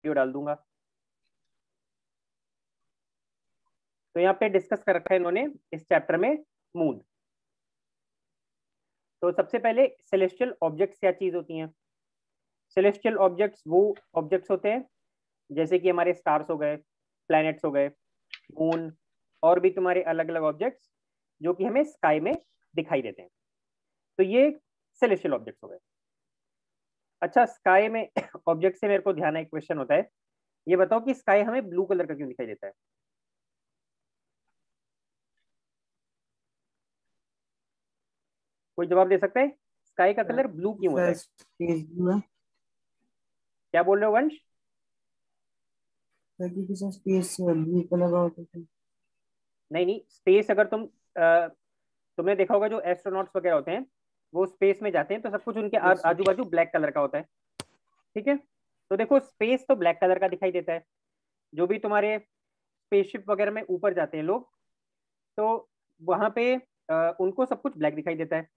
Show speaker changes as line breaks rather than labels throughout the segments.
Video डाल दूंगा। तो यहाँ पे डिस्कस कर रखा है इन्होंने इस चैप्टर में मून। तो सबसे पहले सेलेस्टियल ऑब्जेक्ट्स क्या चीज होती हैं। सेलेस्टियल ऑब्जेक्ट्स वो ऑब्जेक्ट्स होते हैं जैसे कि हमारे स्टार्स हो गए, प्लैनेट्स हो गए, मून, और भी तुम्हारे अलग अलग ऑब्जेक्ट्स जो कि हमें स्काई में दिखाई देते हैं। तो ये सेलेस्टियल ऑब्जेक्ट्स हो गए। अच्छा, स्काई में ऑब्जेक्ट से मेरे को ध्यान एक क्वेश्चन होता है, ये बताओ कि स्काई हमें ब्लू कलर का क्यों दिखाई देता है। कोई जवाब दे सकता है स्काई का कलर ब्लू क्यों होता है। क्या बोल रहे हो वंश।
स्पेस ब्लू कलर का होता है।
नहीं नहीं, स्पेस अगर तुमने देखा होगा जो एस्ट्रोनॉट्स वगैरह होते हैं वो स्पेस में जाते हैं तो सब कुछ उनके आजू बाजू ब्लैक कलर का होता है। ठीक है, तो देखो स्पेस तो ब्लैक कलर का दिखाई देता है। जो भी तुम्हारे स्पेसशिप वगैरह में ऊपर जाते हैं लोग, तो वहां पे उनको सब कुछ ब्लैक दिखाई देता है।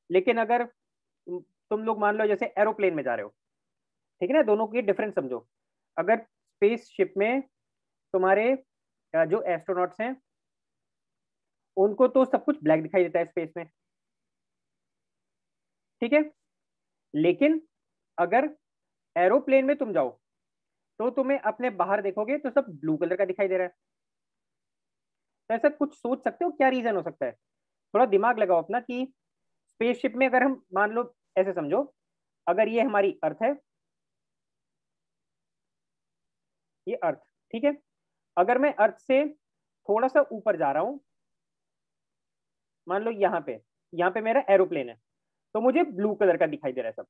लेकिन अगर तुम लोग मान लो जैसे एरोप्लेन में जा रहे हो, ठीक है ना, दोनों की डिफरेंस समझो। अगर स्पेस शिप में तुम्हारे जो एस्ट्रोनॉट्स हैं उनको तो सब कुछ ब्लैक दिखाई देता है स्पेस में, ठीक है। लेकिन अगर एरोप्लेन में तुम जाओ तो तुम्हें अपने बाहर देखोगे तो सब ब्लू कलर का दिखाई दे रहा है। तो ऐसा कुछ सोच सकते हो क्या रीजन हो सकता है। थोड़ा दिमाग लगाओ अपना कि स्पेसशिप में अगर हम मान लो ऐसे समझो, अगर ये हमारी अर्थ है, ये अर्थ, ठीक है। अगर मैं अर्थ से थोड़ा सा ऊपर जा रहा हूं, मान लो यहाँ पे मेरा एरोप्लेन है, तो मुझे ब्लू कलर का दिखाई दे रहा है सब।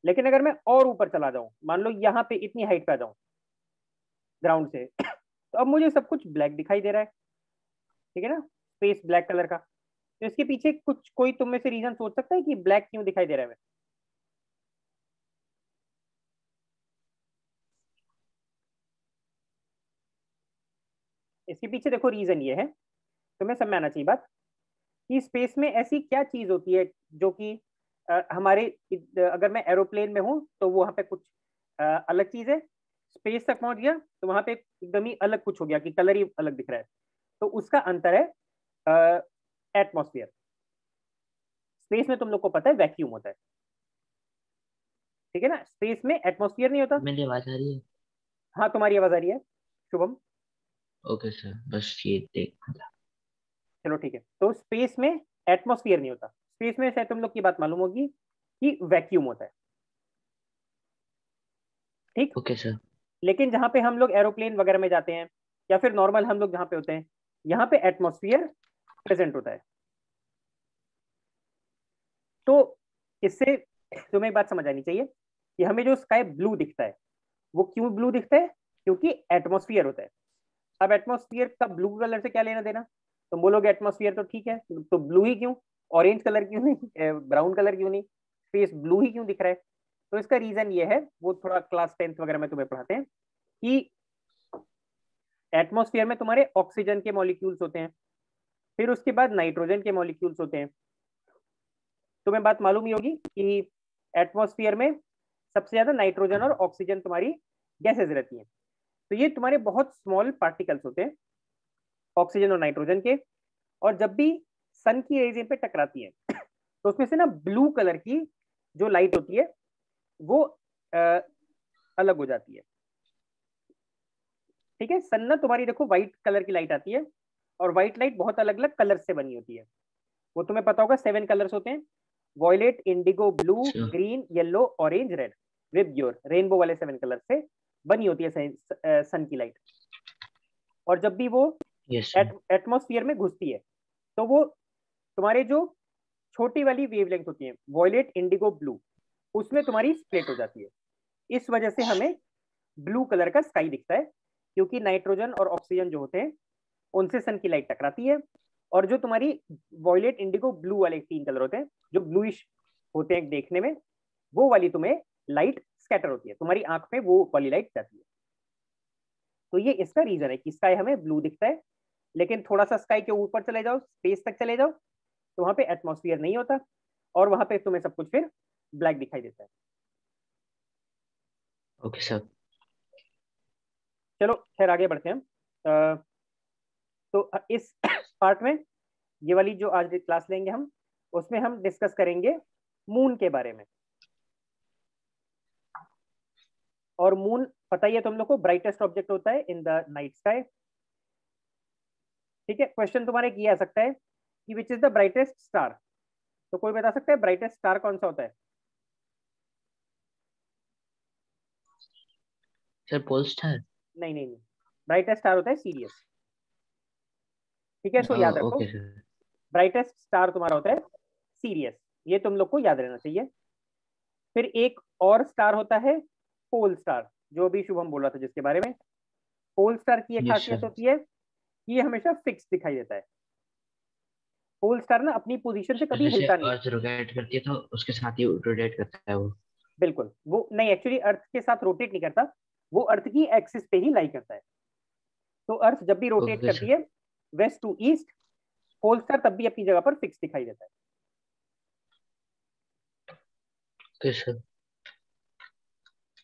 लेकिन अगर मैं और ऊपर चला जाऊं, मान लो यहाँ पे इतनी हाइट पे आ जाऊं ग्राउंड से तो अब मुझे सब कुछ ब्लैक दिखाई दे रहा है, ठीक है ना, स्पेस ब्लैक कलर का। तो इसके पीछे कुछ कोई तुम में से रीजन सोच सकता है कि ब्लैक क्यों दिखाई दे रहा है। इसके पीछे देखो रीजन ये है, तुम्हें समझ में आना चाहिए बात, कि स्पेस में ऐसी क्या चीज होती है जो कि हमारे अगर मैं एरोप्लेन में हूँ तो वहां पे कुछ अलग चीज है, स्पेस तक पहुंच गया तो वहां पे एकदम ही अलग कुछ हो गया कि कलर ही अलग दिख रहा है। तो उसका अंतर है एटमॉस्फेयर। स्पेस में तुम लोग को पता है वैक्यूम होता है, ठीक है ना, स्पेस में एटमॉस्फेयर नहीं होता।
मेरी आवाज आ रही है?
हाँ तुम्हारी आवाज आ रही है शुभम।
ओके सर, बस ये देखना था।
चलो ठीक है, तो स्पेस में एटमॉस्फेयर नहीं होता। स्पेस में शायद तुम लोग की बात मालूम होगी कि वैक्यूम होता है, ठीक।
Okay sir.
लेकिन जहां पे हम लोग एरोप्लेन वगैरह में जाते हैं या फिर नॉर्मल हम लोग जहाँ पे होते हैं, यहाँ पे एटमॉस्फेयर प्रेजेंट होता है। तो इससे तुम्हें एक बात समझ आनी चाहिए कि हमें जो स्काई ब्लू दिखता है वो क्यों ब्लू दिखता है, क्योंकि एटमॉस्फेयर होता है। अब एटमॉस्फेयर का ब्लू कलर से क्या लेना देना। तुम बोलोगे एटमॉस्फेयर तो ठीक है, तो ब्लू ही क्यों, ऑरेंज कलर क्यों नहीं, ब्राउन कलर क्यों नहीं, स्पेस ब्लू ही क्यों दिख रहा है। तो इसका रीजन ये है, वो थोड़ा क्लास 10th वगैरह में तुम्हें पढ़ाते हैं कि एटमॉस्फेयर में तुम्हारे ऑक्सीजन के मॉलिक्यूल्स होते हैं, फिर उसके बाद नाइट्रोजन के मॉलिक्यूल्स होते हैं। तुम्हें बात मालूम ही होगी कि एटमॉस्फेयर में सबसे ज्यादा नाइट्रोजन और ऑक्सीजन तुम्हारी गैसेज रहती हैं। तो ये तुम्हारे बहुत स्मॉल पार्टिकल्स होते हैं ऑक्सीजन और नाइट्रोजन के। और जब भी सन की रेज इन पे टकराती है तो उसमें से ना ब्लू कलर की जो लाइट होती है वो अ, अलग हो जाती है, ठीक है। सन ना तुम्हारी देखो व्हाइट कलर की लाइट आती है, और व्हाइट लाइट बहुत अलग अलग कलर से बनी होती है। वो तुम्हें पता होगा 7 कलर्स होते हैं, वॉयलेट, इंडिगो, ब्लू,
अच्छा।
Green, yellow, orange, red. With your rainbow वाले 7 कलर से बनी होती है सन की लाइट। और जब भी वो
यस सर।
एटमोस्फियर में घुसती है तो वो तुम्हारे जो छोटी वाली वेवलेंथ होती है, वॉयलेट, इंडिगो, ब्लू, उसमें तुम्हारी स्प्लिट हो जाती है। इस वजह से हमें ब्लू कलर का स्काई दिखता है, क्योंकि नाइट्रोजन और ऑक्सीजन जो होते हैं उनसे सन की लाइट टकराती है। और जो तुम्हारी वॉयलेट, इंडिगो, ब्लू वाले 3 कलर होते हैं जो ब्लूइश होते हैं देखने में, वो वाली तुम्हें लाइट स्कैटर होती है, तुम्हारी आंख में वो वाली लाइट जाती है। तो ये इसका रीजन है कि स्काई हमें ब्लू दिखता है। लेकिन थोड़ा सा स्काई के ऊपर चले जाओ, स्पेस तक चले जाओ, तो वहां पे एटमॉस्फेयर नहीं होता, और वहां पे तुम्हें सब कुछ फिर ब्लैक दिखाई देता है।
Okay sir.
चलो खैर आगे बढ़ते हैं। तो इस पार्ट में ये वाली जो आज क्लास लेंगे हम, उसमें हम डिस्कस करेंगे मून के बारे में। और मून पता ही है तुम लोग को, ब्राइटेस्ट ऑब्जेक्ट होता है इन द नाइट स्काई। ठीक है, क्वेश्चन तुम्हारे किया जा सकता है कि which is the brightest star. तो कोई बता सकता है ब्राइटेस्ट स्टार कौन सा होता है?
Sir pole star.
नहीं नहीं नहीं, ब्राइटेस्ट स्टार होता है सीरियस। ठीक है, सो याद रखो,
ओके सर।
ब्राइटेस्ट स्टार तुम्हारा होता है सीरियस, ये तुम लोग को याद रहना चाहिए। फिर एक और स्टार होता है पोल स्टार, जो भी शुभम बोल रहा था जिसके बारे में। पोल स्टार की एक
यस
खासियत
सर।
होती है कि ये हमेशा फिक्स दिखाई देता है। पोल स्टार ना अपनी पोजीशन से कभी
जैसे
हिलता नहीं है।
अर्थ रोटेट करती है तो उसके साथ ही रोटेट करता है वो।
बिल्कुल, वो नहीं, एक्चुअली अर्थ के साथ रोटेट नहीं करता, वो अर्थ की एक्सिस पे ही लाई करता है। तो अर्थ जब भी रोटेट
ओके
करती
सर।
है west to east, pole star तब भी अपनी जगह पर फिक्स दिखाई देता है।
Okay sir.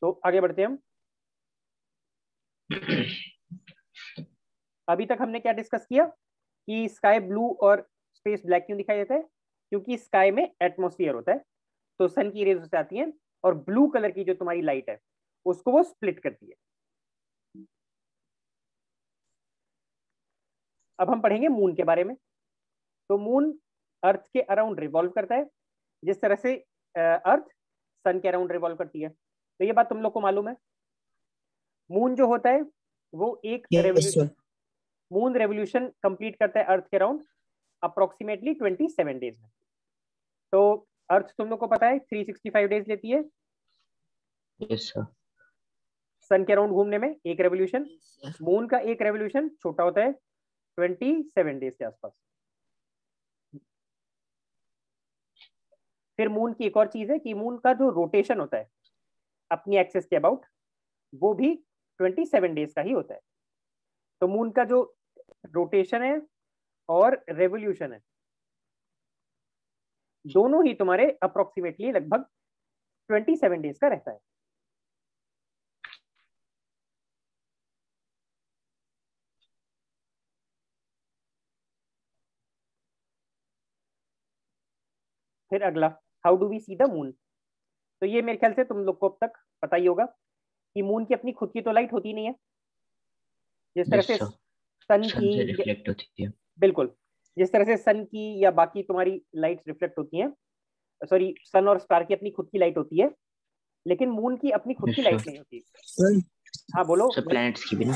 तो आगे बढ़ते हैं हम। अभी तक हमने क्या डिस्कस किया कि स्काई ब्लू और स्पेस ब्लैक क्यों दिखाई देता है? क्योंकि स्काई में एटमॉस्फेयर होता है, तो सन की रेज उससे आती है, और ब्लू कलर की जो तुम्हारी लाइट है उसको वो स्प्लिट करती है। अब हम पढ़ेंगे मून के बारे में। तो मून अर्थ के अराउंड रिवॉल्व करता है, जिस तरह से अर्थ सन के अराउंड रिवॉल्व करती है। तो ये बात तुम लोग को मालूम है। मून जो होता है वो एक
yes
revolution,
sir.
Moon revolution complete करता है अर्थ के अराउंड अप्रोक्सीमेटली 27 डेज में। तो अर्थ तुम लोग को पता है 365 डेज लेती है
यस सर।
सन के अराउंड घूमने में एक रेवोल्यूशन। मून का एक रेवोल्यूशन छोटा होता है 27 डेज के आसपास। फिर मून की एक और चीज है कि मून का जो रोटेशन होता है अपनी एक्सिस के अबाउट, वो भी 27 डेज का ही होता है। तो मून का जो रोटेशन है और रेवोल्यूशन है, दोनों ही तुम्हारे अप्रोक्सीमेटली लगभग 27 डेज का रहता है। फिर अगला, how do we see the moon. तो ये मेरे ख्याल से तुम लोग को अब तक पता ही होगा कि मून की अपनी खुद की तो लाइट होती नहीं है, जिस तरह
यस
से
सर।
सन
सन से
की,
रिफ्लेक्ट होती है।
बिल्कुल, जिस तरह से सन की या बाकी तुम्हारी लाइट्स रिफ्लेक्ट होती हैं, सॉरी सन और स्टार की अपनी खुद की लाइट होती है, लेकिन मून की अपनी खुद की
यस
लाइट
सर।
नहीं होती।
सर
हाँ बोलो
सब
भाई।
प्लैनेट्स की भी ना।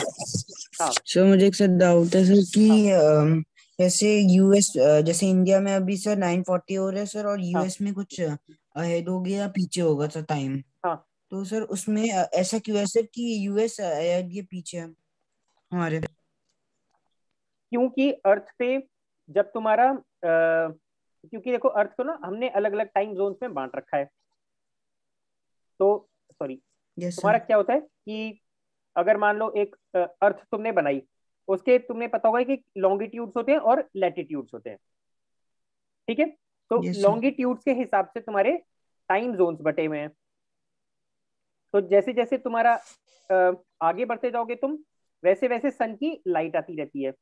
हाँ
सर मुझे एक सर डाउट है सर कि
हाँ
जैसे यूएस, जैसे इंडिया में अभी सर 9:40 हो रहा है सर, और
हाँ
यूएस में कुछ अहेड हो गया या पीछे होगा सर टाइम।
हाँ।
तो सर उसमें ऐसा क्यों है सर कि यूएस अहेड ये पीछे है हमारे?
क्योंकि अर्थ पे जब तुम्हारा क्योंकि देखो अर्थ को ना हमने अलग अलग टाइम जोन्स में बांट रखा है। तो सॉरी,
यस
तुम्हारा
सर।
क्या होता है कि अगर मान लो एक अर्थ तुमने बनाई, उसके तुमने पता होगा कि लॉन्गिट्यूड्स होते हैं और लैटिट्यूड्स होते हैं। ठीक है, तो
यस सर।
लॉन्गिट्यूड्स के हिसाब से तुम्हारे टाइम जोन्स बटे हुए हैं। तो जैसे जैसे तुम्हारा आगे बढ़ते जाओगे तुम, वैसे वैसे सन की लाइट आती रहती है।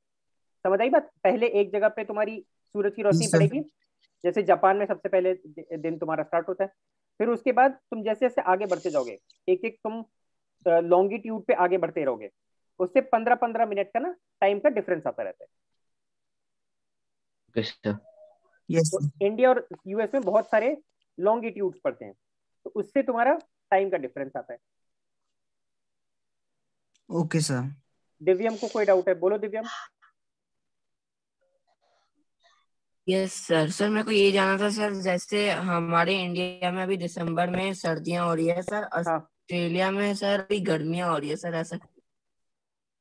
समझ आई बात? पहले एक जगह पे तुम्हारी सूरज की रोशनी
यस सर।
पड़ेगी, जैसे जापान में सबसे पहले दिन तुम्हारा स्टार्ट होता है। फिर उसके बाद तुम जैसे जैसे आगे बढ़ते जाओगे, एक एक तुम लॉन्गिट्यूड पे आगे बढ़ते रहोगे, उससे 15-15 मिनट का ना टाइम का डिफरेंस आता रहता है।
Okay sir.
यस
तो
सर।
इंडिया और यूएस में बहुत सारे लॉन्गिट्यूड्स पड़ते हैं, तो उससे तुम्हारा टाइम का डिफरेंस आता है।
Okay sir.
दिव्यम को कोई डाउट है? बोलो दिव्यम।
Yes sir. सर मेरे को ये जानना था सर, जैसे हमारे इंडिया में अभी दिसंबर में सर्दियां हो रही है सर,
हाँ
ऑस्ट्रेलिया में सर अभी गर्मियां हो रही है सर, ऐसा?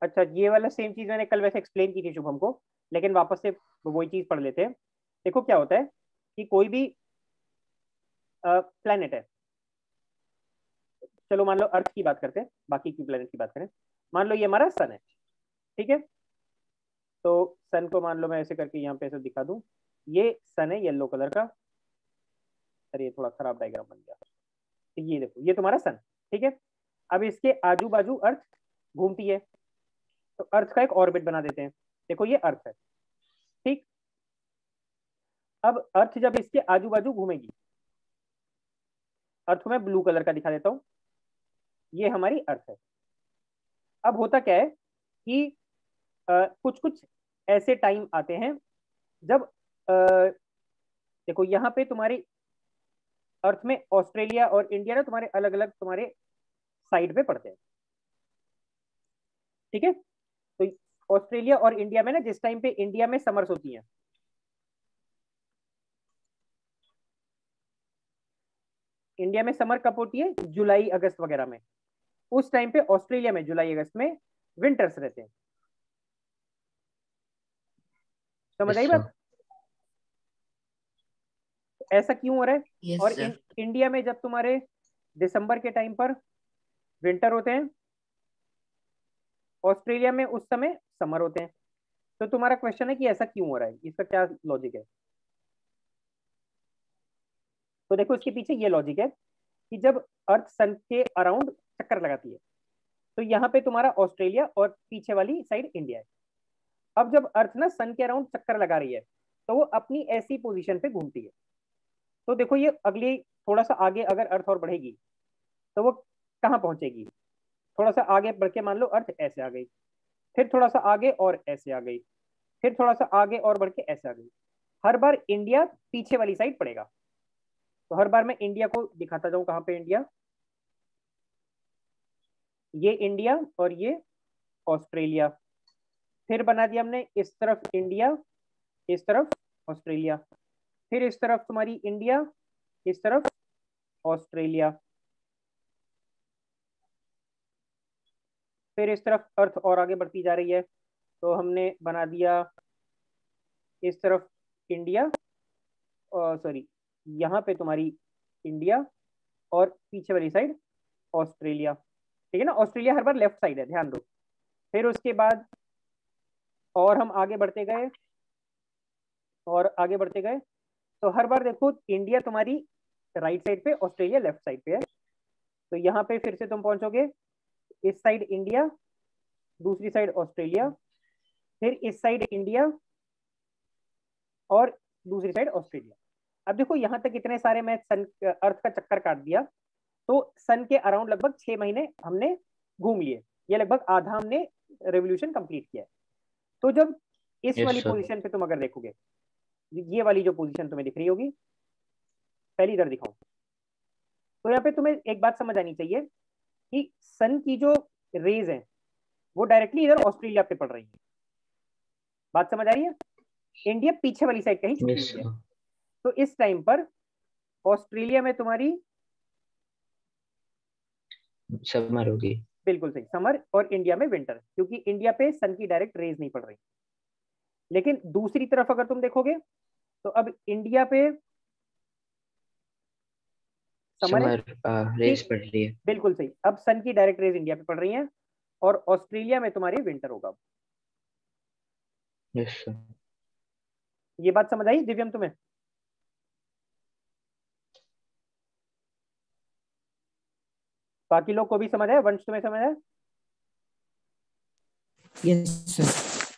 अच्छा, ये वाला सेम चीज मैंने कल वैसे एक्सप्लेन की थी शुभम को, लेकिन वापस से वही चीज पढ़ लेते हैं। देखो क्या होता है कि कोई भी प्लेनेट है, चलो मान लो अर्थ की बात करते हैं, बाकी की प्लेनेट की बात करें। मान लो ये हमारा सन है, ठीक है। तो सन को मान लो मैं ऐसे करके यहाँ पे ऐसे दिखा दूं, ये सन है येलो कलर का। अरे ये थोड़ा खराब डायग्राम बन गया। तो ये देखो, ये तुम्हारा सन, ठीक है। अब इसके आजू बाजू अर्थ घूमती है, तो अर्थ का एक ऑर्बिट बना देते हैं। देखो ये अर्थ है, ठीक। अब अर्थ जब इसके आजू बाजू घूमेगी, अर्थ को मैं ब्लू कलर का दिखा देता हूं, ये हमारी अर्थ है। अब होता क्या है कि कुछ कुछ ऐसे टाइम आते हैं जब देखो यहाँ पे तुम्हारी अर्थ में ऑस्ट्रेलिया और इंडिया ना तुम्हारे अलग अलग तुम्हारे साइड पे पड़ते हैं, ठीक है। तो ऑस्ट्रेलिया और इंडिया में ना जिस टाइम पे इंडिया में समर्स होती हैं, इंडिया में समर कब होती है, जुलाई अगस्त वगैरह में। उस टाइम पे ऑस्ट्रेलिया में जुलाई अगस्त में विंटर्स रहते हैं। समझ आई बात? ऐसा क्यों हो रहा है?
यस
और
सर।
इंडिया में जब तुम्हारे दिसंबर के टाइम पर विंटर होते हैं, ऑस्ट्रेलिया में उस समय समर होते हैं। तो तुम्हारा क्वेश्चन है कि ऐसा क्यों हो रहा है, इसका क्या लॉजिक है? तो देखो इसके पीछे ये लॉजिक है कि जब अर्थ सन के अराउंड चक्कर लगाती है, तो यहाँ पे तुम्हारा ऑस्ट्रेलिया और पीछे वाली साइड इंडिया है। अब जब अर्थ ना सन के अराउंड चक्कर लगा रही है, तो वो अपनी ऐसी पोजीशन पे घूमती है। तो देखो ये अगली थोड़ा सा आगे अगर अर्थ और बढ़ेगी तो वो कहाँ पहुंचेगी? थोड़ा सा आगे बढ़ के मान लो अर्थ ऐसे आ गई, फिर थोड़ा सा आगे और ऐसे आ गई, फिर थोड़ा सा आगे और बढ़ के ऐसे आ गई। हर बार इंडिया पीछे वाली साइड पड़ेगा। तो हर बार मैं इंडिया को दिखाता जाऊं, कहाँ पे इंडिया, ये इंडिया और ये ऑस्ट्रेलिया। फिर बना दिया हमने इस तरफ इंडिया, इस तरफ ऑस्ट्रेलिया, फिर इस तरफ तुम्हारी इंडिया, इस तरफ ऑस्ट्रेलिया, फिर इस तरफ अर्थ और आगे बढ़ती जा रही है, तो हमने बना दिया इस तरफ इंडिया, सॉरी यहाँ पे तुम्हारी इंडिया और पीछे वाली साइड ऑस्ट्रेलिया, ठीक है ना। ऑस्ट्रेलिया हर बार लेफ्ट साइड है, ध्यान दो। फिर उसके बाद और हम आगे बढ़ते गए और आगे बढ़ते गए, तो हर बार देखो इंडिया तुम्हारी राइट साइड पे, ऑस्ट्रेलिया लेफ्ट साइड पे है। तो यहाँ पे फिर से तुम पहुंचोगे, इस साइड इंडिया, दूसरी साइड ऑस्ट्रेलिया, फिर इस साइड इंडिया और दूसरी साइड ऑस्ट्रेलिया। अब देखो यहाँ तक इतने सारे मैं सन अर्थ का चक्कर काट दिया, तो सन के अराउंड लगभग 6 महीने हमने घूम लिए, ये लगभग आधा हमने रेवोल्यूशन कंप्लीट किया है। तो जब इस
Yes,
वाली
sir.
पोजीशन पे तुम अगर देखोगे, ये वाली जो पोजीशन तुम्हें दिख रही होगी, पहली इधर दिखाऊं, तो यहाँ पे तुम्हें एक बात समझ आनी चाहिए कि सन की जो रेज है वो डायरेक्टली इधर ऑस्ट्रेलिया पे पड़ रही है। बात समझ आ रही है? इंडिया पीछे वाली साइड कहीं छुपी
Yes,
हुई है।
sir.
तो इस टाइम पर ऑस्ट्रेलिया में तुम्हारी
समर होगी।
बिल्कुल सही समर और इंडिया में विंटर, क्योंकि इंडिया पे सन की डायरेक्ट रेज नहीं पड़ रही। लेकिन दूसरी तरफ अगर तुम देखोगे तो अब इंडिया पे समर है,
समर रेस पड़ रही है।
बिल्कुल सही। अब सन की डायरेक्ट रेज इंडिया पे पड़ रही है और ऑस्ट्रेलिया में तुम्हारी विंटर होगा।
Yes, sir.
ये बात समझ आई दिव्यम तुम्हें? बाकी लोग को भी समझ आया? वंश तुम्हें समझ आया?
Yes sir.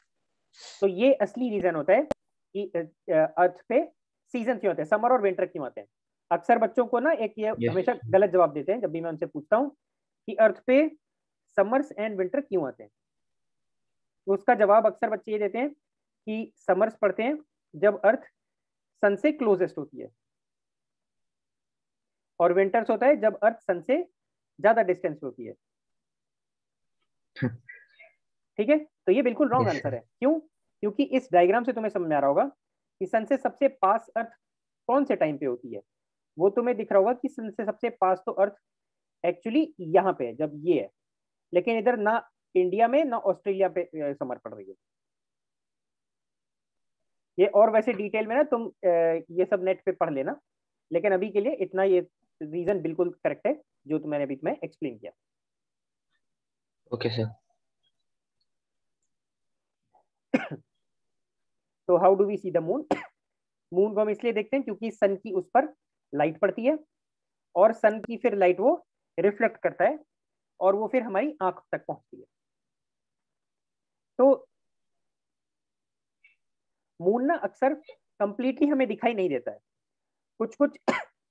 तो ये असली रीजन होता है कि अर्थ पे सीजन क्यों होते हैं, समर और विंटर क्यों आते हैं। अक्सर बच्चों को ना एक ये
Yes.
हमेशा गलत जवाब देते हैं जब भी मैं उनसे पूछता हूँ कि अर्थ पे समर्स एंड विंटर क्यों आते हैं। तो उसका जवाब अक्सर बच्चे ये देते हैं कि समर्स पड़ते हैं जब अर्थ सन से क्लोजेस्ट होती है, और विंटर्स होता है जब अर्थ सन से ज्यादा डिस्टेंस पे होती है। ठीक है, तो ये बिल्कुल रॉन्ग
Yes,
आंसर
sir.
है। क्यों? क्योंकि इस डायग्राम से तुम्हें समझ में आ रहा होगा कि सन से सबसे पास अर्थ कौन से टाइम पे होती है। वो तुम्हें दिख रहा होगा कि सन से सबसे पास तो अर्थ एक्चुअली यहाँ पे है जब ये है, लेकिन इधर ना इंडिया में ना ऑस्ट्रेलिया पे समर पड़ रही है। ये और वैसे डिटेल में ना तुम ये सब नेट पे पढ़ लेना, लेकिन अभी के लिए इतना ये रीजन बिल्कुल करेक्ट है जो मैंने अभी तुम्हें एक्सप्लेन किया।
Okay, sir.
तो how do we see the moon? Moon को हम इसलिए देखते हैं क्योंकि सन की उस पर लाइट पड़ती है और सन की फिर लाइट वो रिफ्लेक्ट करता है और वो फिर हमारी आंख तक पहुंचती है। तो मून ना अक्सर कंप्लीटली हमें दिखाई नहीं देता है, कुछ कुछ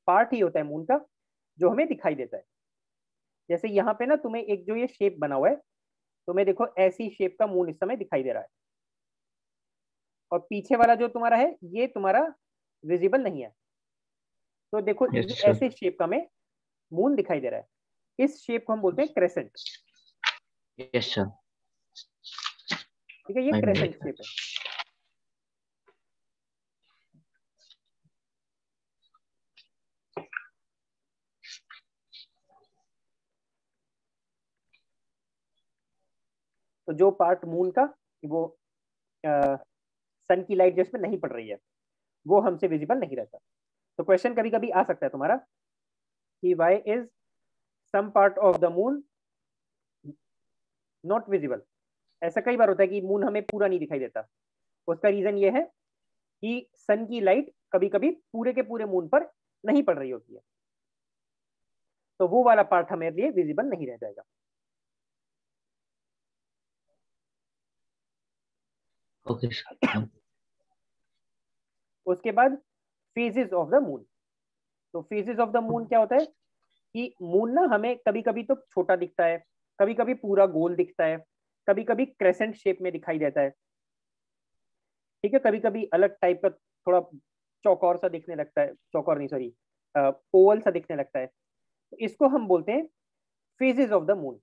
पार्ट ही होता है मून का जो हमें दिखाई देता है। जैसे यहाँ पे ना तुम्हें एक जो ये शेप बना हुआ है, तुम्हें देखो ऐसी शेप का मून इस समय दिखाई दे रहा है, और पीछे वाला जो तुम्हारा है ये तुम्हारा विजिबल नहीं है। तो देखो
यस
ये
सर।
ऐसे शेप का हमें मून दिखाई दे रहा है, इस शेप को हम बोलते हैं क्रेसेंट।
Yes sir.
ठीक है, ये क्रेसेंट शेप है। तो जो पार्ट मून का वो सन की लाइट जिसमें नहीं पड़ रही है वो हमसे विजिबल नहीं रहता। तो क्वेश्चन कभी कभी आ सकता है तुम्हारा कि why is some part of the moon not visible. ऐसा कई बार होता है कि मून हमें पूरा नहीं दिखाई देता। उसका रीजन ये है कि सन की लाइट कभी कभी पूरे के पूरे मून पर नहीं पड़ रही होती है, तो वो वाला पार्ट हमारे लिए विजिबल नहीं रह जाएगा।
Okay sir.
उसके बाद फेजेस ऑफ द मून। तो फेजेस ऑफ द मून क्या होता है कि मून ना हमें कभी कभी तो छोटा दिखता है, कभी कभी पूरा गोल दिखता है, कभी कभी क्रेसेंट शेप में दिखाई देता है। ठीक है, कभी कभी अलग टाइप का थोड़ा चौकोर सा दिखने लगता है, चौकोर नहीं सॉरी ओवल सा दिखने लगता है। तो इसको हम बोलते हैं फेजेस ऑफ द मून।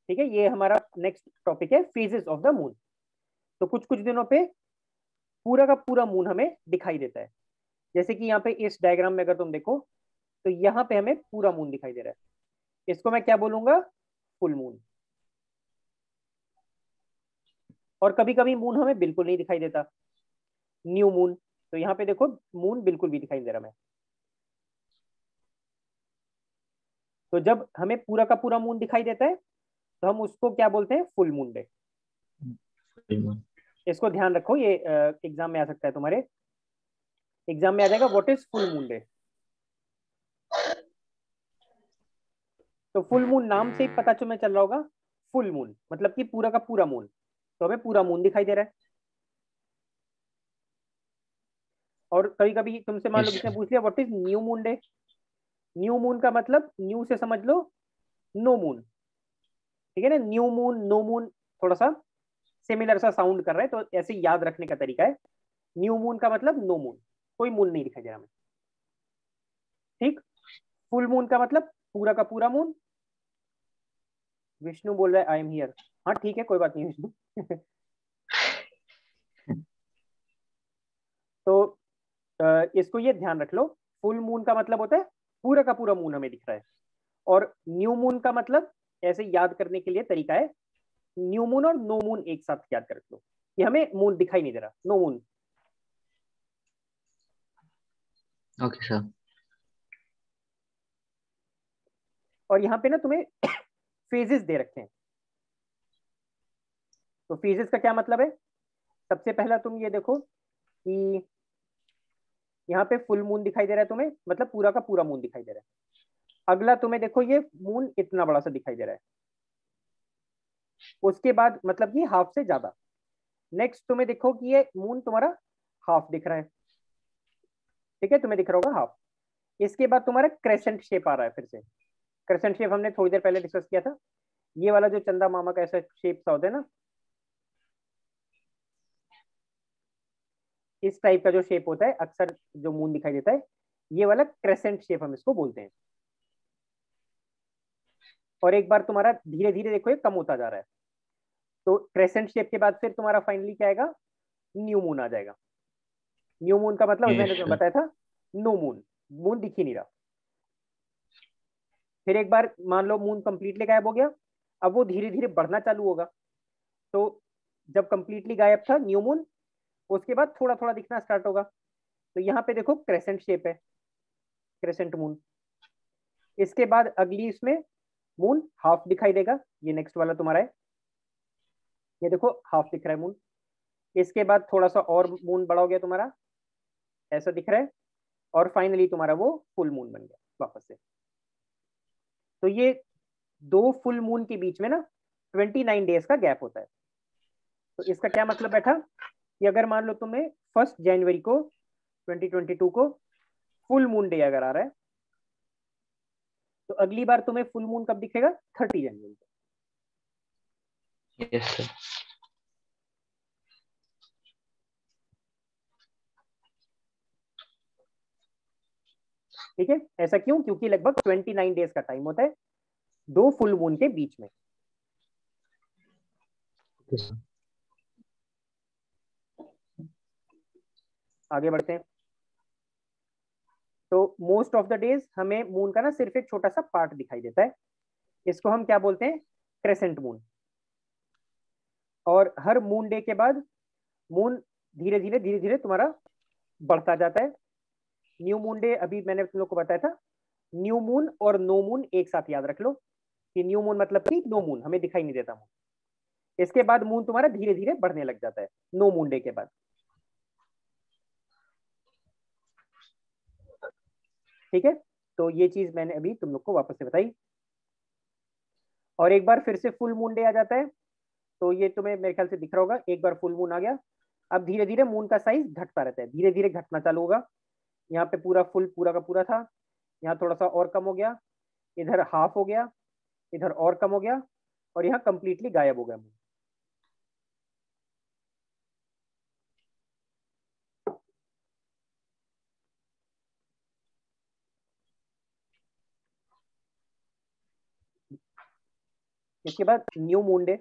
ठीक है, ये हमारा नेक्स्ट टॉपिक है फेजेस ऑफ द मून। तो कुछ कुछ दिनों पे पूरा का पूरा मून हमें दिखाई देता है। जैसे कि यहाँ पे इस डायग्राम में अगर तुम देखो तो यहाँ पे हमें पूरा मून दिखाई दे रहा है। इसको मैं क्या बोलूंगा? Full moon. और कभी कभी मून हमें बिल्कुल नहीं दिखाई देता, न्यू मून। तो यहाँ पे देखो मून बिल्कुल भी दिखाई नहीं दे रहा मैं। तो जब हमें पूरा का पूरा मून दिखाई देता है तो हम उसको क्या बोलते हैं? Full moon day. इसको ध्यान रखो, ये एग्जाम में आ सकता है, तुम्हारे एग्जाम में आ जाएगा what is full moon day. तो फुल मून नाम से ही पता तुम्हें चल रहा होगा, फुल मून मतलब कि पूरा का पूरा मून। तो हमें पूरा मून दिखाई दे रहा है। और कभी कभी तुमसे मान लो किसने पूछ लिया what is new moon day. New moon का मतलब न्यू से समझ लो नो मून। ठीक है ना, न्यू मून नो मून थोड़ा सा सिमिलर सा साउंड कर रहा है, तो ऐसे याद रखने का तरीका है। न्यू मून का मतलब नो मून, कोई मून नहीं दिखाई दे रहा हमें। ठीक, फुल मून का मतलब पूरा का पूरा मून। विष्णु बोल रहा है आई एम हियर। हाँ ठीक है, कोई बात नहीं विष्णु। तो इसको ये ध्यान रख लो, फुल मून का मतलब होता है पूरा का पूरा मून हमें दिख रहा है। और न्यू मून का मतलब ऐसे याद करने के लिए तरीका है, न्यू मून और नो मून एक साथ याद कर लो कि हमें मून दिखाई नहीं दे रहा, नो मून।
Okay sir.
और यहाँ पे ना तुम्हें फेजेस दे रखे हैं। तो फेजेस का क्या मतलब है? सबसे पहला तुम ये देखो कि यहाँ पे फुल मून दिखाई दे रहा है तुम्हें, मतलब पूरा का पूरा मून दिखाई दे रहा है। अगला तुम्हें देखो ये मून इतना बड़ा सा दिखाई दे रहा है, उसके बाद मतलब कि हाफ से ज्यादा। नेक्स्ट तुम्हें देखो कि ये मून तुम्हारा हाफ दिख रहा है। ठीक है, तुम्हें दिख रहा होगा हाफ। इसके बाद तुम्हारा क्रेसेंट शेप आ रहा है। फिर से क्रेसेंट शेप हमने थोड़ी देर पहले डिस्कस किया था, ये वाला जो चंदा मामा का ऐसा शेप सा होता है ना, इस टाइप का जो शेप होता है अक्सर जो मून दिखाई देता है, ये वाला क्रेसेंट शेप हम इसको बोलते हैं। और एक बार तुम्हारा धीरे धीरे देखो ये कम होता जा रहा है। तो क्रेसेंट शेप के बाद फिर तुम्हारा फाइनली क्या आएगा? न्यू मून आ जाएगा। न्यू मून का मतलब मैंने तुम्हें बताया था, नो मून, मून दिख ही नहीं रहा। फिर एक बार मान लो मून कंप्लीटली गायब हो गया, अब वो धीरे धीरे बढ़ना चालू होगा। तो जब कंप्लीटली गायब था न्यू मून, उसके बाद थोड़ा थोड़ा दिखना स्टार्ट होगा। तो यहाँ पे देखो क्रेसेंट शेप है, क्रेसेंट मून। इसके बाद अगली इसमें मून हाफ दिखाई देगा, ये नेक्स्ट वाला तुम्हारा है, ये देखो हाफ दिख रहा है मून। इसके बाद थोड़ा सा और मून बड़ा हो गया तुम्हारा, ऐसा दिख रहा है। और फाइनली तुम्हारा वो फुल मून बन गया वापस से। तो ये दो फुल मून के बीच में ना 29 डेज का गैप होता है। तो इसका क्या मतलब बैठा कि अगर मान लो तुम्हें 1 जनवरी को 2022 को फुल मून डे अगर आ रहा है, तो अगली बार तुम्हें फुल मून कब दिखेगा? 30 जनवरी को।
Yes sir.
ठीक है, ऐसा क्यों? क्योंकि लगभग 29 डेज का टाइम होता है दो फुल मून के बीच में।
Okay sir.
आगे बढ़ते हैं। तो मोस्ट ऑफ द डेज हमें मून का ना सिर्फ एक छोटा सा पार्ट दिखाई देता है, इसको हम क्या बोलते हैं? Crescent moon. और हर मून डे के बाद मून धीरे धीरे तुम्हारा बढ़ता जाता है। न्यू मून डे अभी मैंने तुम लोग को बताया था। न्यू मून और नो मून एक साथ याद रख लो कि न्यू मून मतलब कि नो मून, हमें दिखाई नहीं देता मून। इसके बाद मून तुम्हारा धीरे धीरे बढ़ने लग जाता है नो मून डे के बाद। ठीक है, तो ये चीज मैंने अभी तुम लोग को वापस से बताई। और एक बार फिर से फुल मून डे आ जाता है, तो ये तुम्हें मेरे ख्याल से दिख रहा होगा। एक बार फुल मून आ गया, अब धीरे धीरे मून का साइज घटता रहता है, धीरे धीरे घटना चालू होगा। यहाँ पे पूरा फुल पूरा का पूरा था, यहाँ थोड़ा सा और कम हो गया, इधर हाफ हो गया, इधर और कम हो गया, और यहाँ कंप्लीटली गायब हो गया मून। इसके बाद न्यू मून डे।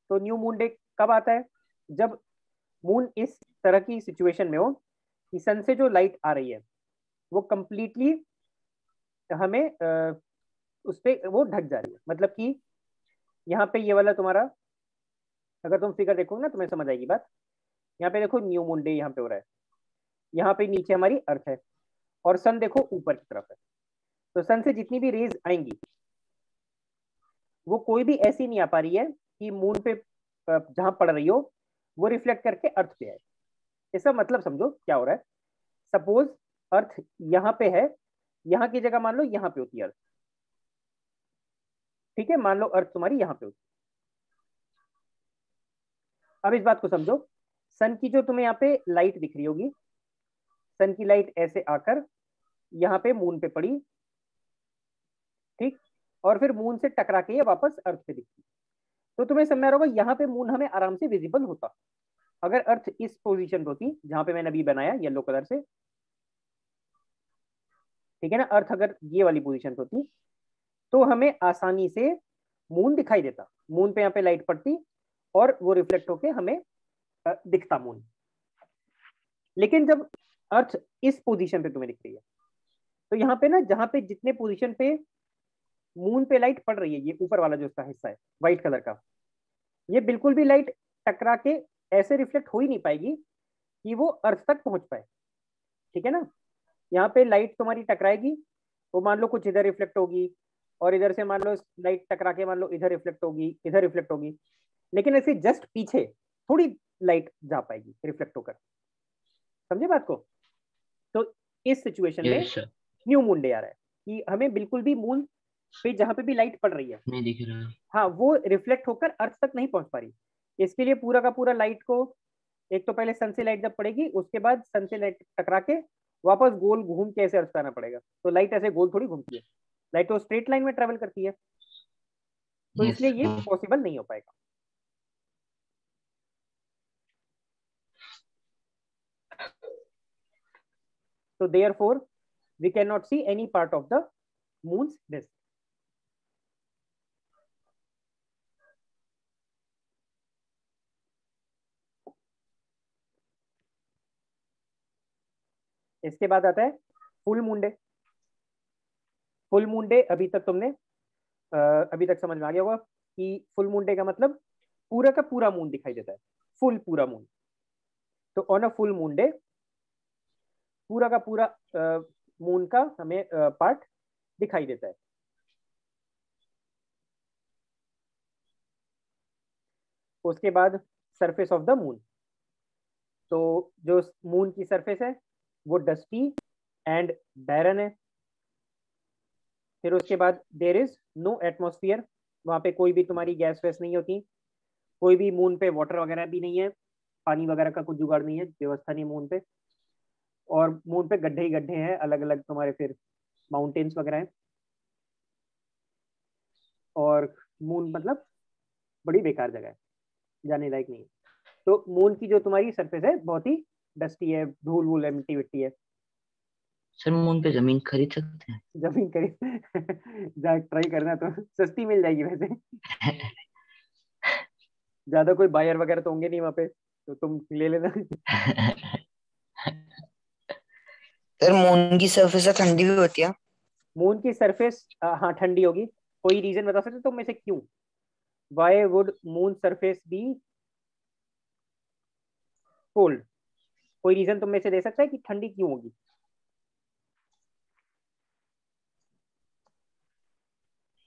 तो न्यू मून डे कब आता है? जब मून इस तरह की सिचुएशन में हो कि सन से जो लाइट आ रही है वो कंप्लीटली हमें उस पर वो ढक जा रही है। मतलब कि यहाँ पे ये वाला तुम्हारा, अगर तुम फिगर देखोगे ना तुम्हें समझ आएगी बात। यहाँ पे देखो न्यू मून डे यहाँ पे हो रहा है, यहाँ पे नीचे हमारी अर्थ है और सन देखो ऊपर की तरफ है। तो सन से जितनी भी रेज आएंगी वो कोई भी ऐसी नहीं आ पा रही है कि मून पे जहां पड़ रही हो वो रिफ्लेक्ट करके अर्थ पे आए। इसका मतलब समझो क्या हो रहा है। सपोज अर्थ यहाँ पे है, यहाँ की जगह मान लो यहाँ पे होती है अर्थ। ठीक है, मान लो अर्थ तुम्हारी यहाँ पे होती है। अब इस बात को समझो, सन की जो तुम्हें यहाँ पे लाइट दिख रही होगी, सन की लाइट ऐसे आकर यहाँ पे मून पे पड़ी, ठीक, और फिर मून से टकरा के ये वापस अर्थ पे दिखती। तो तुम्हें समझ में आ रहा होगा यहाँ पे मून हमें आराम से विजिबल होता अगर अर्थ इस पोजीशन पे होती जहां पे मैंने अभी बनाया येलो कलर से। ठीक है ना, अर्थ अगर ये वाली पोजीशन पे होती तो हमें आसानी से मून दिखाई देता। मून पे यहाँ पे लाइट पड़ती और वो रिफ्लेक्ट होके हमें दिखता मून। लेकिन जब अर्थ इस पोजीशन पे तुम्हें दिख रही है, तो यहाँ पे ना जहां पे जितने पोजीशन पे मून पे लाइट पड़ रही है, ये ऊपर वाला जो उसका हिस्सा है व्हाइट कलर का, ये बिल्कुल भी लाइट टकरा के ऐसे रिफ्लेक्ट हो ही नहीं पाएगी कि वो अर्थ तक पहुंच पाए। ठीक है ना, यहाँ पे लाइट तुम्हारी टकराएगी, वो मान लो कुछ इधर रिफ्लेक्ट होगी, और इधर से मान लो लाइट टकरा के मान लो इधर रिफ्लेक्ट होगी, इधर रिफ्लेक्ट होगी, लेकिन ऐसे जस्ट पीछे थोड़ी लाइट जा पाएगी रिफ्लेक्ट होकर। समझे बात को? तो इस सिचुएशन में
yes sir.
New moon day आ रहा है कि हमें बिल्कुल भी मून पे जहां पे भी लाइट पड़ रही है,
नहीं दिख रहा।
हाँ, वो रिफ्लेक्ट होकर अर्थ तक नहीं पहुंच पा रही। इसके लिए पूरा का पूरा लाइट को, एक तो पहले सन से लाइट जब पड़ेगी उसके बाद सन से लाइट टकरा के वापस गोल घूम के ऐसे अर्थ पे आना पड़ेगा। तो लाइट ऐसे गोल थोड़ी घूमती है, लाइट तो स्ट्रेट लाइन में ट्रेवल करती है, तो
यस
इसलिए ये
सर।
पॉसिबल नहीं हो पाएगा। So therefore we cannot see any part of the moon's disk. इसके बाद आता है full moon day. Full moon day अभी तक तुमने अभी तक समझ में आ गया होगा कि फुल मून डे का मतलब पूरा का पूरा मून दिखाई देता है, फुल पूरा मून। तो on a full moon day पूरा का पूरा मून का हमें पार्ट दिखाई देता है। उसके बाद सरफेस ऑफ द मून। तो जो मून की सरफेस है वो डस्टी एंड बैरन है। फिर उसके बाद देयर इज नो एटमॉस्फेयर, वहां पे कोई भी तुम्हारी गैस वैस नहीं होती, कोई भी मून पे वाटर वगैरह भी नहीं है, पानी वगैरह का कुछ जुगाड़ नहीं है, व्यवस्था नहीं मून पे। और मून पे गड्ढे ही गड्ढे हैं, अलग अलग तुम्हारे फिर माउंटेन्स वगैरह हैं। और मून मतलब बड़ी बेकार जगह है, जाने लायक नहीं है। तो मून की जो तुम्हारी सरफेस है बहुत ही डस्टी है, धूल वूल है, मिट्टी विट्टी है।
सर मून पे जमीन खरीद सकते हैं?
जमीन करीब जा ट्राई करना तो सस्ती मिल जाएगी वैसे। ज्यादा कोई बायर वगैरह तो होंगे नहीं वहाँ पे, तो तुम ले लेना।
सर मून की सरफेस ठंडी भी होती है?
मून की सरफेस हाँ ठंडी होगी। कोई रीजन बता सकते हो तुम में से क्यों? Why would moon surface be cold? कोई रीजन तुम में से दे सकता है कि ठंडी क्यों होगी?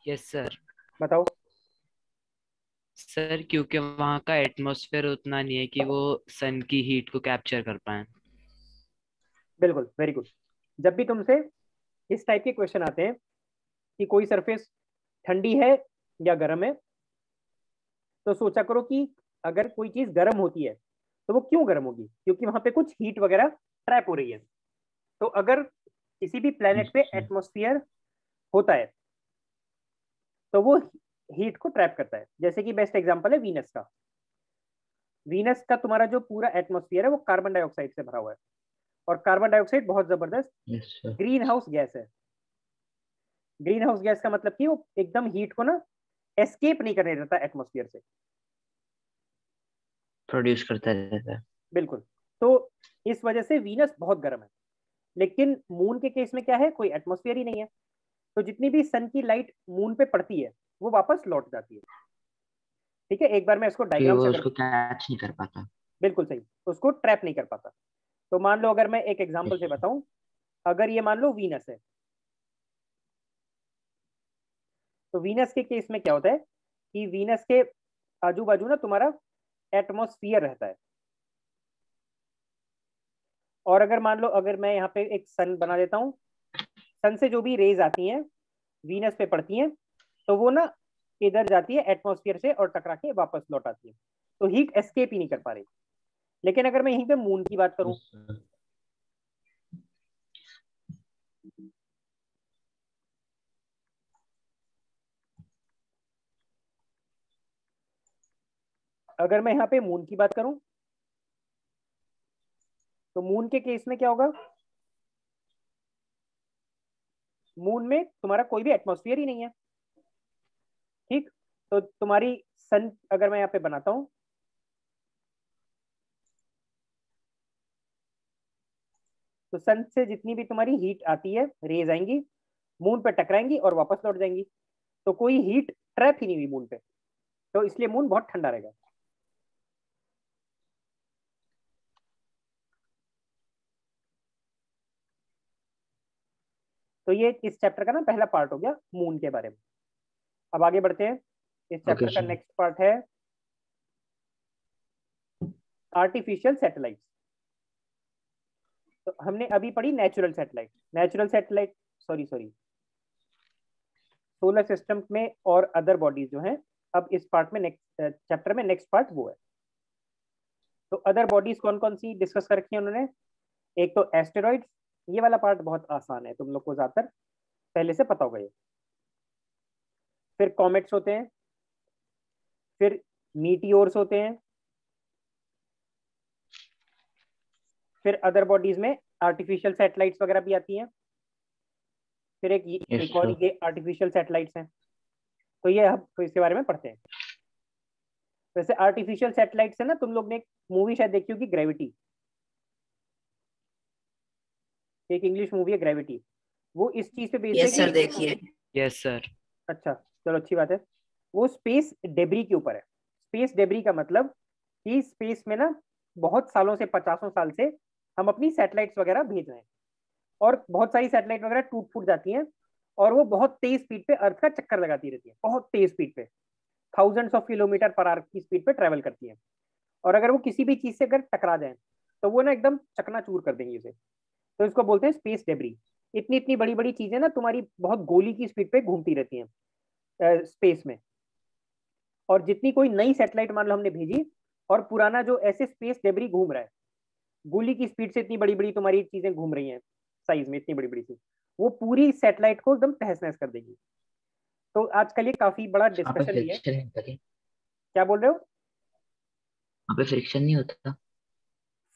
Yes sir.
बताओ।
सर क्योंकि वहाँ का एटमॉस्फेयर उतना नहीं है कि वो सन की हीट को कैप्चर कर पाए।
बिल्कुल, वेरी गुड। जब भी तुमसे इस टाइप के क्वेश्चन आते हैं कि कोई सरफेस ठंडी है या गर्म है, तो सोचा करो कि अगर कोई चीज गर्म होती है तो वो क्यों गर्म होगी? क्योंकि वहां पे कुछ हीट वगैरह ट्रैप हो रही है। तो अगर किसी भी प्लेनेट पे एटमॉस्फेयर होता है तो वो हीट को ट्रैप करता है। जैसे कि बेस्ट एग्जांपल है वीनस का। वीनस का तुम्हारा जो पूरा एटमॉस्फेयर है वो कार्बन डाइऑक्साइड से भरा हुआ है, और कार्बन डाइऑक्साइड बहुत जबरदस्त
yes sir.
Green house gas है। ग्रीन हाउस गैस का मतलब कि वो एकदम हीट को ना एस्केप नहीं करने देता एटमॉस्फेयर से।
प्रोड्यूस करता रहता है।
बिल्कुल। तो इस वजह से वीनस बहुत गर्म है। लेकिन मून के केस में क्या है, कोई एटमॉस्फेयर ही नहीं है, तो जितनी भी सन की लाइट मून पे पड़ती है वो वापस लौट जाती है। ठीक है, एक बार मैं इसको
कि
डायग्राम
वो
से
उसको कैच नहीं कर पाता।
बिल्कुल सही, उसको ट्रैप नहीं कर पाता। तो मान लो अगर मैं एक एग्जांपल से बताऊं, अगर ये मान लो वीनस है, तो वीनस के केस में क्या होता है कि वीनस के आजू बाजू ना तुम्हारा एटमॉस्फियर रहता है। और अगर मान लो अगर मैं यहाँ पे एक सन बना देता हूँ, सन से जो भी रेज आती हैं वीनस पे पड़ती हैं, तो वो ना इधर जाती है एटमॉस्फेयर से और टकरा के वापस लौट आती है। तो हीट एस्केप ही नहीं कर पा रही। लेकिन अगर मैं यहीं पे मून की बात करूं,
यस सर।
अगर मैं यहाँ पे मून की बात करूं, तो मून के केस में क्या होगा? मून में तुम्हारा कोई भी एटमॉस्फेयर ही नहीं है। ठीक, तो तुम्हारी सन अगर मैं यहाँ पे बनाता हूं, तो सन से जितनी भी तुम्हारी हीट आती है, रेज आएंगी, मून पे टकराएंगी और वापस लौट जाएंगी। तो कोई हीट ट्रैप ही नहीं हुई मून पे, तो इसलिए मून बहुत ठंडा रहेगा। तो ये इस चैप्टर का ना पहला पार्ट हो गया मून के बारे में। अब आगे बढ़ते हैं। इस
ओके
चैप्टर का
सर।
नेक्स्ट पार्ट है आर्टिफिशियल सैटेलाइट। तो हमने अभी पढ़ी natural satellite. Natural satellite, sorry sorry, solar system में और अदर बॉडीज जो हैं, अब इस पार्ट में नेक्स्ट चैप्टर में नेक्स्ट पार्ट वो है। तो अदर बॉडीज कौन कौन सी डिस्कस कर रखी है उन्होंने? एक तो एस्टेरॉइड्स, ये वाला पार्ट बहुत आसान है, तुम लोग को ज्यादातर पहले से पता होगा ये। फिर कॉमेट्स होते हैं, फिर मीटियोर्स होते हैं, फिर अदर बॉडीज में आर्टिफिशियल सैटेलाइट्स वगैरह भी आती हैं। फिर
यस
एक और
सर।
ये आर्टिफिशियल सैटेलाइट्स हैं। तो ये हम तो इसके बारे में पढ़ते हैं। वैसे आर्टिफिशियल सैटेलाइट से ना तुम लोग ने एक मूवी शायद देखी होगी, ग्रेविटी। एक इंग्लिश मूवी है ग्रेविटी, वो इस चीज पे बेस्ड है
यस सर
कि
देखिए।
Yes sir.
अच्छा चलो अच्छी बात है। वो स्पेस डेब्री के ऊपर है। स्पेस डेब्री का मतलब कि स्पेस में ना बहुत सालों से, 50 साल से हम अपनी सैटेलाइट्स वगैरह भेज रहे हैं, और बहुत सारी सैटेलाइट वगैरह टूट फूट जाती हैं, और वो बहुत तेज स्पीड पे अर्थ का चक्कर लगाती रहती है, बहुत तेज स्पीड पे, thousands of kilometre per hour की स्पीड पे ट्रेवल करती है। और अगर वो किसी भी चीज से अगर टकरा जाए तो वो ना एकदम चकनाचूर कर देंगे उसे। तो इसको बोलते हैं स्पेस डेब्री। इतनी इतनी बड़ी बड़ी चीजें ना तुम्हारी बहुत गोली की स्पीड पे घूमती रहती हैं स्पेस में। और जितनी कोई नई सैटेलाइट मान लो हमने भेजी, और पुराना जो ऐसे स्पेस डेबरी घूम रहा है, गोली की स्पीड से इतनी बड़ी बड़ी तुम्हारी चीजें घूम रही हैं साइज में, इतनी बड़ी बड़ी सी, वो पूरी सैटेलाइट को एकदम तहस नहस कर देगी। तो आजकल ये काफी बड़ा
वहाँ पे
डिस्कशन भी है।
फ्रिक्शन नहीं होता क्या?
क्या बोल रहे हो?
वहाँ पे फ्रिक्शन नहीं होता?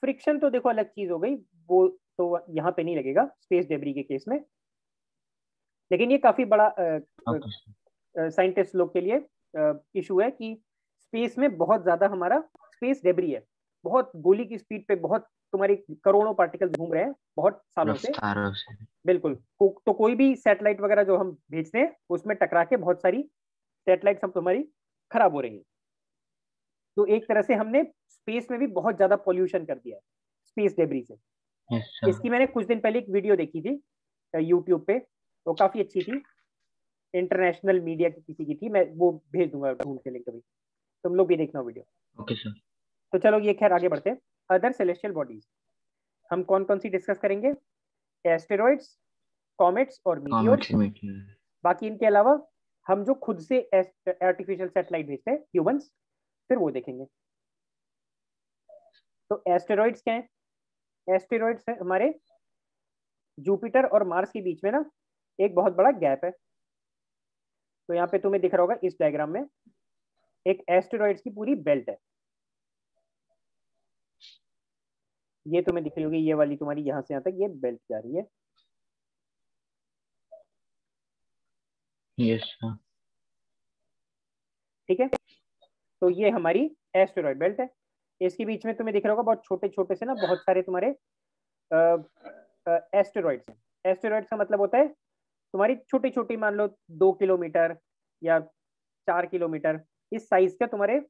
फ्रिक्शन तो देखो अलग चीज हो गई, वो तो यहाँ पे नहीं लगेगा स्पेस डेबरी के केस में। लेकिन ये काफी बड़ा
ओके।
साइंटिस्ट लोग के लिए इशू है कि स्पेस में बहुत ज्यादा हमारा स्पेस डेबरी है, बहुत गोली की स्पीड पे बहुत तुम्हारी करोड़ों पार्टिकल्स घूम रहे हैं बहुत सालों से।
रफ्तारों से।
बिल्कुल। तो कोई भी सैटेलाइट वगैरह जो हम भेजते हैं उसमें टकरा के बहुत सारी सैटेलाइट सब तुम्हारी खराब हो रही है। तो एक तरह से हमने स्पेस में भी बहुत ज्यादा पॉल्यूशन कर दिया है स्पेस डेबरी से।
Yes sir.
इसकी मैंने कुछ दिन पहले एक वीडियो देखी थी यूट्यूब पे, तो काफी अच्छी थी, इंटरनेशनल मीडिया की किसी की थी, मैं वो भेज दूंगा ढूंढ के लिंक कभी, तुम लोग भी देखना वीडियो।
Okay sir.
तो चलो ये खैर आगे बढ़ते हैं। अदर सेलेस्टियल बॉडीज हम कौन कौन सी डिस्कस करेंगे? एस्टेरॉइड्स, कॉमेट्स और मीटियोर्स।
Comets meteor.
बाकी इनके अलावा हम जो खुद से आर्टिफिशियल सैटेलाइट भेजते हैं ह्यूमंस, फिर वो देखेंगे। तो एस्टेरॉइड्स क्या है? एस्टेरॉइड्स है हमारे जुपिटर और मार्स के बीच में ना एक बहुत बड़ा गैप है। तो यहाँ पे तुम्हें दिख रहा होगा इस डायग्राम में एक एस्टेरॉइड्स की पूरी बेल्ट है, ये तुम्हें दिख रही होगी, ये वाली तुम्हारी यहाँ से यहाँ तक ये बेल्ट जा रही है।
Yes sir.
ठीक है, तो ये हमारी एस्टेरॉइड बेल्ट है। इसके बीच में तुम्हें दिख रहा होगा बहुत छोटे छोटे से ना बहुत सारे तुम्हारे एस्टेरॉइड्स हैं। एस्टेरॉइड्स का मतलब होता है तुम्हारी छोटी छोटी, मान लो 2 किलोमीटर या 4 किलोमीटर इस साइज का तुम्हारे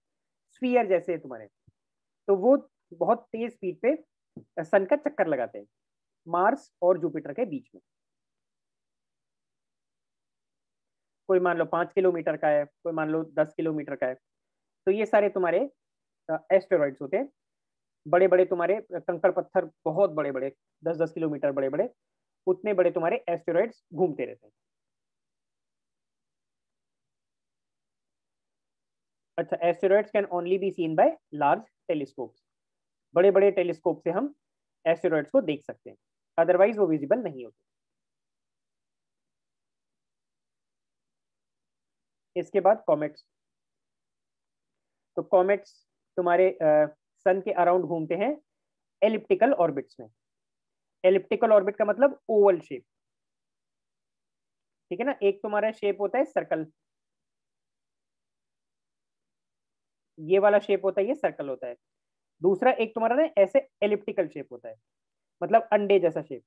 स्फीयर जैसे तुम्हारे। तो वो बहुत तेज स्पीड पे सन का चक्कर लगाते हैं मार्स और जुपिटर के बीच में। कोई मान लो 5 किलोमीटर का है, कोई मान लो 10 किलोमीटर का है। तो ये सारे तुम्हारे एस्टेरॉइड्स होते हैं, बड़े बड़े तुम्हारे कंकड़ पत्थर, बहुत बड़े बड़े, 10-10 किलोमीटर बड़े बड़े, उतने बड़े तुम्हारे एस्टेरॉइड्स घूमते रहते हैं। अच्छा, asteroids can only be seen by large telescopes. बड़े बड़े टेलीस्कोप से हम एस्टेरॉइड्स को देख सकते हैं, अदरवाइज वो विजिबल नहीं होते। इसके बाद कॉमेट्स। तो कॉमेट्स तुम्हारे सन के अराउंड घूमते हैं एलिप्टिकल ऑर्बिट्स में। एलिप्टिकल ऑर्बिट का मतलब ओवल शेप, ठीक है ना। एक तुम्हारा शेप होता है सर्कल, ये वाला शेप होता है, ये सर्कल होता है। दूसरा एक तुम्हारा ना ऐसे एलिप्टिकल शेप होता है, मतलब अंडे जैसा शेप।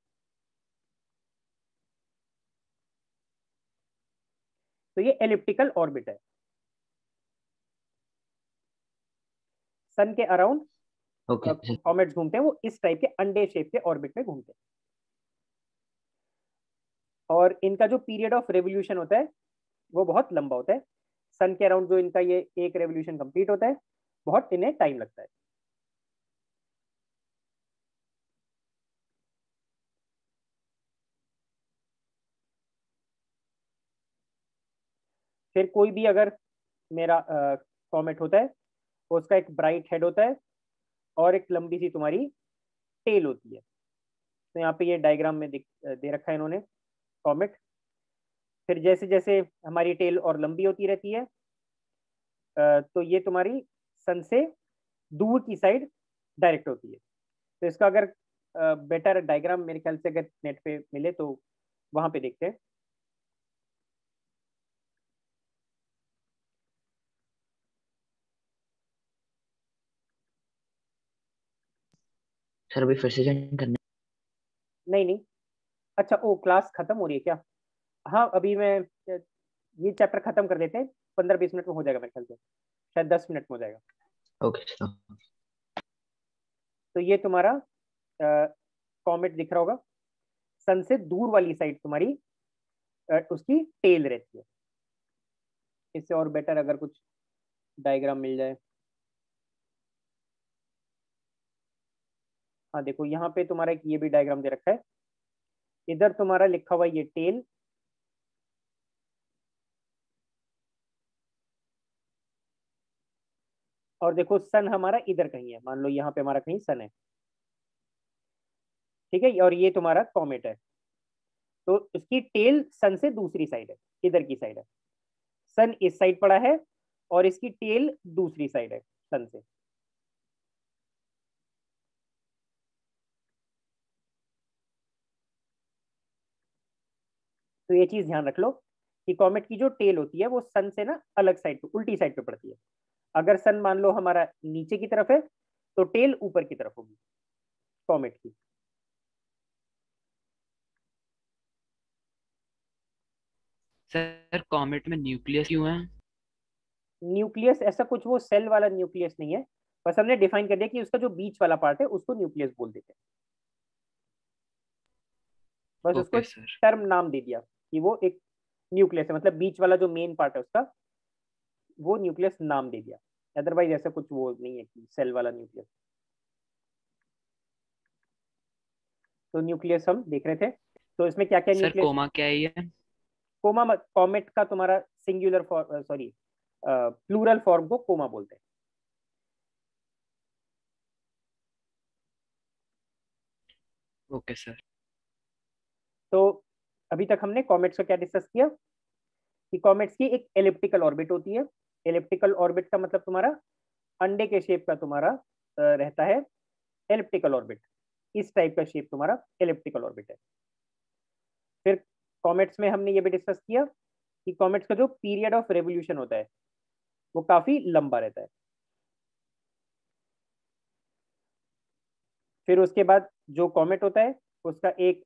तो ये एलिप्टिकल ऑर्बिट है, सन के अराउंड
ओके सर।
कॉमेट्स घूमते हैं, वो इस टाइप के अंडे शेप के ऑर्बिट में घूमते हैं। और इनका जो पीरियड ऑफ रेवोल्यूशन होता है वो बहुत लंबा होता है। सन के अराउंड जो इनका ये एक रेवोल्यूशन कंप्लीट होता है, बहुत इन्हें टाइम लगता है। फिर कोई भी अगर मेरा कॉमेट होता है, उसका एक ब्राइट हेड होता है और एक लंबी सी तुम्हारी टेल होती है। तो यहाँ पे ये डायग्राम में दे रखा है इन्होंने कॉमेट। फिर जैसे जैसे हमारी टेल और लंबी होती रहती है, तो ये तुम्हारी सन से दूर की साइड डायरेक्ट होती है। तो इसका अगर बेटर डायग्राम मेरे ख्याल से अगर नेट पे मिले तो वहां पे देखते हैं।
सर अभी फिर से ज्वाइन करना
नहीं नहीं, अच्छा ओ क्लास खत्म हो रही है क्या? हाँ अभी मैं ये चैप्टर खत्म कर देते हैं, 15-20 मिनट में हो जाएगा मेरे ख्याल से, शायद 10 मिनट में हो जाएगा।
है? Okay sir.
तो ये तुम्हारा कॉमेट दिख रहा होगा, सन से दूर वाली साइड तुम्हारी उसकी टेल रहती है। इससे और बेटर अगर कुछ डायग्राम मिल जाए। हाँ देखो यहाँ पे तुम्हारा एक ये भी डायग्राम दे रखा है। इधर तुम्हारा लिखा हुआ ये टेल, और देखो सन हमारा इधर कहीं है, मान लो यहाँ पे हमारा कहीं सन है, ठीक है, और ये तुम्हारा कॉमेट है, तो उसकी टेल सन से दूसरी साइड है, इधर की साइड है, सन इस साइड पड़ा है और इसकी टेल दूसरी साइड है सन से। तो ये चीज ध्यान रख लो कि कॉमेट की जो टेल होती है वो सन से ना अलग साइड पे, उल्टी साइड पे पड़ती है। अगर सन मान लो हमारा नीचे की तरफ है तो टेल ऊपर की तरफ होगी कॉमेट की।
सर कॉमेट में न्यूक्लियस क्यों है?
न्यूक्लियस ऐसा कुछ वो सेल वाला न्यूक्लियस नहीं है, बस हमने डिफाइन कर दिया कि उसका जो बीच वाला पार्ट है उसको न्यूक्लियस बोल देते हैं, बस उसको
ओके सर।
टर्म नाम दे दिया कि वो एक न्यूक्लियस है, मतलब बीच वाला जो मेन पार्ट है उसका वो न्यूक्लियस नाम दे दिया, अदरवाइज ऐसा कुछ वो नहीं है कि सेल वाला न्यूक्लियस। तो न्यूक्लियस हम देख रहे थे, तो इसमें क्या क्या
सर
न्यूक्लियस।
कोमा क्या है ये?
कोमा कॉमेट का तुम्हारा singular form, sorry plural form को कोमा बोलते हैं।
Okay sir.
तो अभी तक हमने कॉमेट्स का क्या डिस्कस किया कि कॉमेट्स की एक एलिप्टिकल ऑर्बिट होती है। एलिप्टिकल ऑर्बिट का मतलब तुम्हारा अंडे के शेप का तुम्हारा रहता है एलिप्टिकल ऑर्बिट, इस टाइप का शेप तुम्हारा एलिप्टिकल ऑर्बिट है। फिर कॉमेट्स में हमने ये भी डिस्कस किया कि कॉमेट्स का जो पीरियड ऑफ रेवोल्यूशन होता है वो काफी लंबा रहता है। फिर उसके बाद जो कॉमेट होता है उसका एक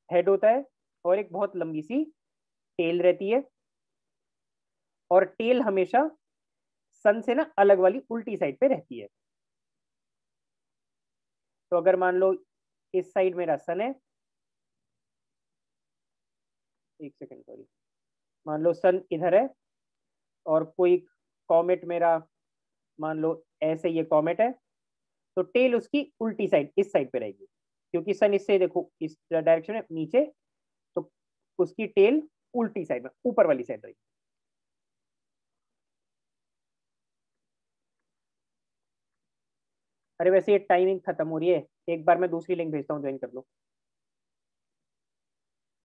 हेड होता है और एक बहुत लंबी सी टेल रहती है, और टेल हमेशा सन से ना अलग वाली उल्टी साइड पे रहती है। तो अगर मान लो इस साइड मेरा सन है, एक सेकंड सॉरी, मान लो सन इधर है और कोई कॉमेट मेरा, मान लो ऐसे ये कॉमेट है, तो टेल उसकी उल्टी साइड इस साइड पे रहेगी, क्योंकि सन इससे देखो इस डायरेक्शन में नीचे, तो उसकी टेल उल्टी साइड में ऊपर वाली साइड रहेगी। अरे वैसे ये टाइमिंग खत्म हो रही है, एक बार मैं दूसरी लिंक भेजता हूँ, ज्वाइन कर लो।